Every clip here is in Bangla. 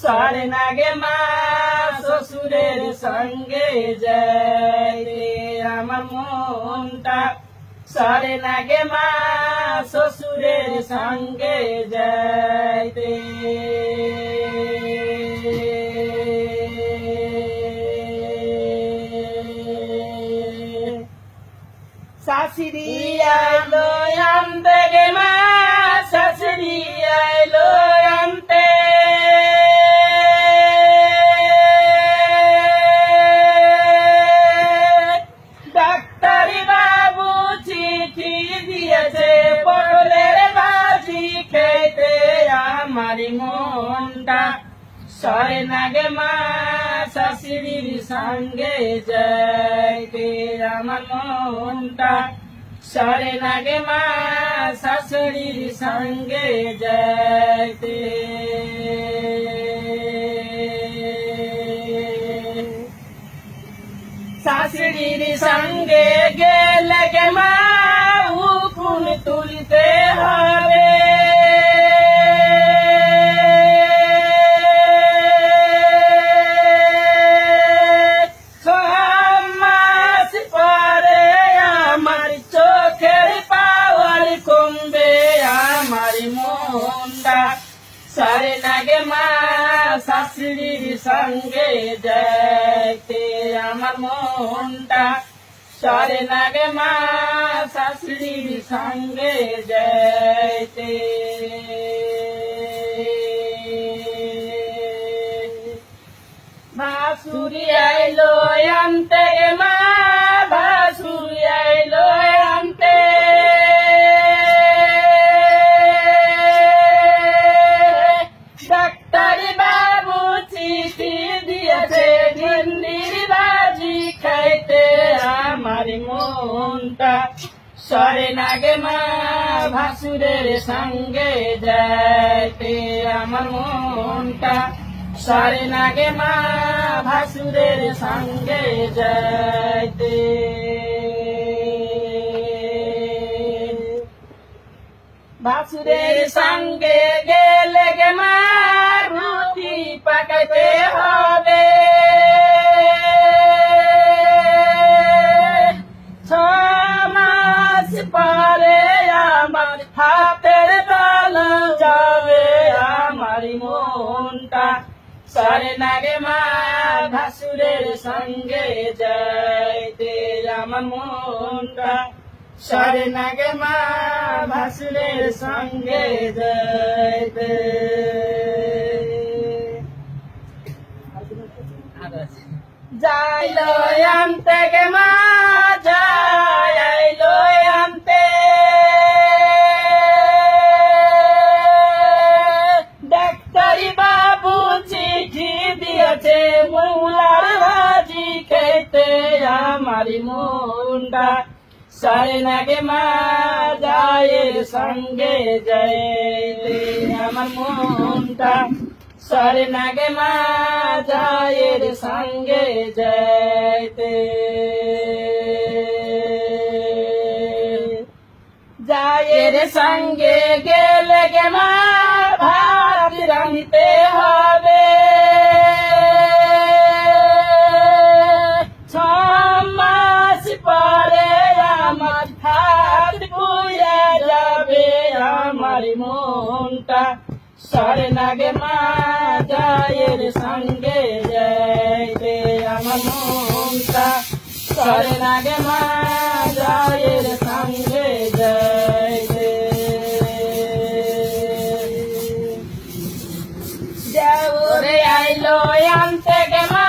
সরে না গে মা শ্বশুরের সঙ্গে যাইতে আমার মনটা সরে না গে মা শ্বশুরের সঙ্গে যাইতে শাশুড়ি আইলো আনতে গে মা শাশুড়ি আইলো আনতে ডাক্তারি বাবু চিঠি দিয়েছে পটলের ভাজি খেতে আমারি মনটা সরে না গে মা শাশুড়ির সঙ্গে যাইতে আমার মনটা সরে না গে মা শাশুড়ির সঙ্গে যাইতে শাশুড়ির সঙ্গে গেলে গে মা উকুন তুলতে হবে সরে না গে মা শাশুড়ির সঙ্গে যাইতে আমার মনটা সরে না গে মা শাশুড়ির সঙ্গে যাইতে ভাসুরি আইলো আনতে গে মা ভাসুরি আইলো আনতে ডাক্তারি বাবু চিঠি দিয়েছে ভিন্ডির ভাজি খাইতে আমার মনটা সরে না গে মা ভাসুরের সঙ্গে যাইতে আমার মনটা সরে না গে মা ভাসুরের সঙ্গে যাইতে ভাসুরের সঙ্গে গেলে গে মা রুটি পাকাইতে হবে 6 মাস পরে আমার হাতের তালা যাবে আমার মনটা সরে না গে মা ভাসুরের সঙ্গে যাইতে আমার মনটা সরে না গে মা ভাসুরের সঙ্গে যাইতে যাইলো আনতে গে মা যাইলো আনতে ডাক্তারি বাবু চিঠি দিয়েছে মূলার ভাজি খেতে আমারি মনটা সরে না গে মা যায়ের সঙ্গে যাইতে আমার মনটা সরে না গে মা যায়ের সঙ্গে যাইতে যায়ের সঙ্গে গেলে গে মা ভাত রাঁধতে হবে 6 মাস পরে আমার ভাত পুড়ে যাবে আমার মনটা সরে না গে মা যায়ের সঙ্গে যাইতে আমার মনটা সরে না গে মা যায়ের সঙ্গে যাইতে দেওরে আইলো আনতে গে মা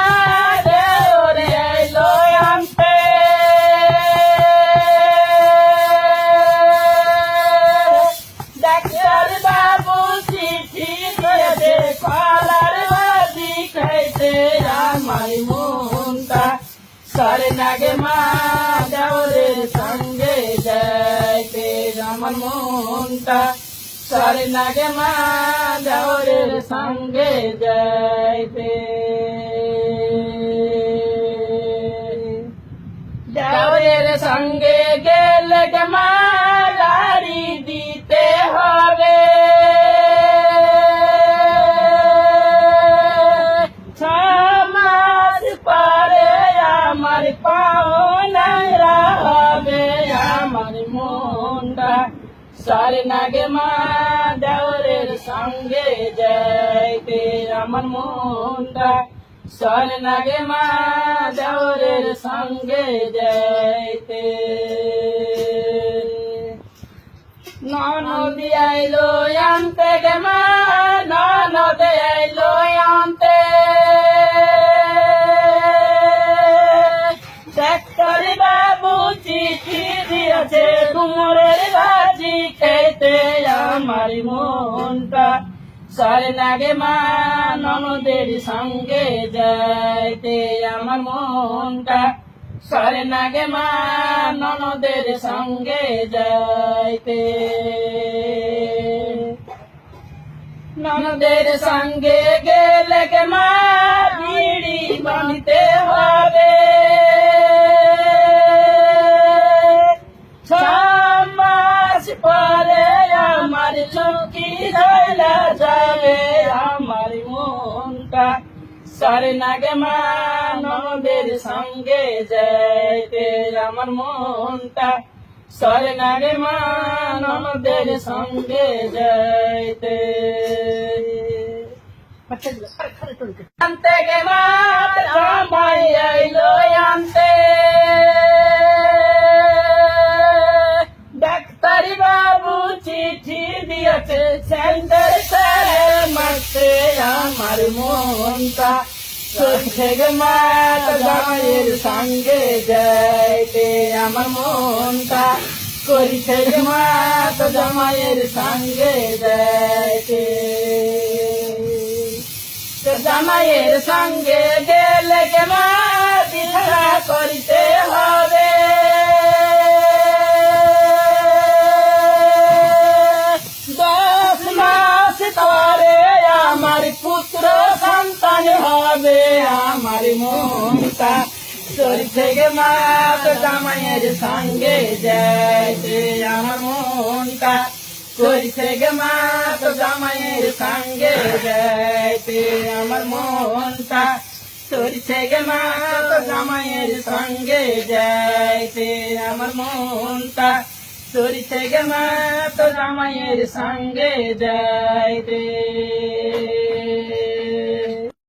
দেওরে আইলো আনতে ডাক্তার বাবু চিঠি দিয়েছে কলার ভাজি খাইতে আমার মনটা সরে না গে মা দেওরের সঙ্গে যাইতে আমার মনটা সরে না গে মা দেওরের সঙ্গে যাইতে দেওরের সঙ্গে গেলে গে মা লাড়ি দিতে হবে মনটা সরে না গে মা দেওরের সঙ্গে যাইতে আমার মনটা সরে না গে মা দেওরের সঙ্গে যাইতে ননদ আইলো আনতে গে মা ননদ আইলো আনতে ডাক্তার বাবু চিঠি দিয়েছে কুমোরের ভাজি খেতে আমার মনটা সরে না গে মা ননদের সঙ্গে যাইতে আমার মনটা সরে না গে মা ননদের সঙ্গে যাইতে ননদের সঙ্গে গেলে গে মা বিড়ি বাঁধতে হবে ছমাস পরে আমার চুকি ধরা যাবে আমার মনটা সরে না গে মা ননদের সঙ্গে যাইতে আমার মনটা সরে না গে মা ননদের সঙ্গে যাইতে আনতে গে মা জামাই আইলো আনতে ডাক্তারি বাবু চিঠি দিয়েছে সেন্টার সারে মারতে আমার মনটা চলছে গে মা জামাইয়ের সঙ্গে যাইতে আমার মনটা করিছে গে মা জামাইয়ের সঙ্গে যাইতে জামাইয়ের সঙ্গে গেলে গে মা বিধা করিতে হবে তরে আমার পুত্র সন্তান হবে আমার মনটা চলছে গে মা জামাইয়ের সঙ্গে যাইতে আমার মনটা চলছে গে মা জামাইয়ের সঙ্গে যাইতে আমার মনটা চলছে গে মা জামাইয়ের সঙ্গে যাইতে আমার মনটা চলছে গে মা জামাইয়ের সঙ্গে যাইতে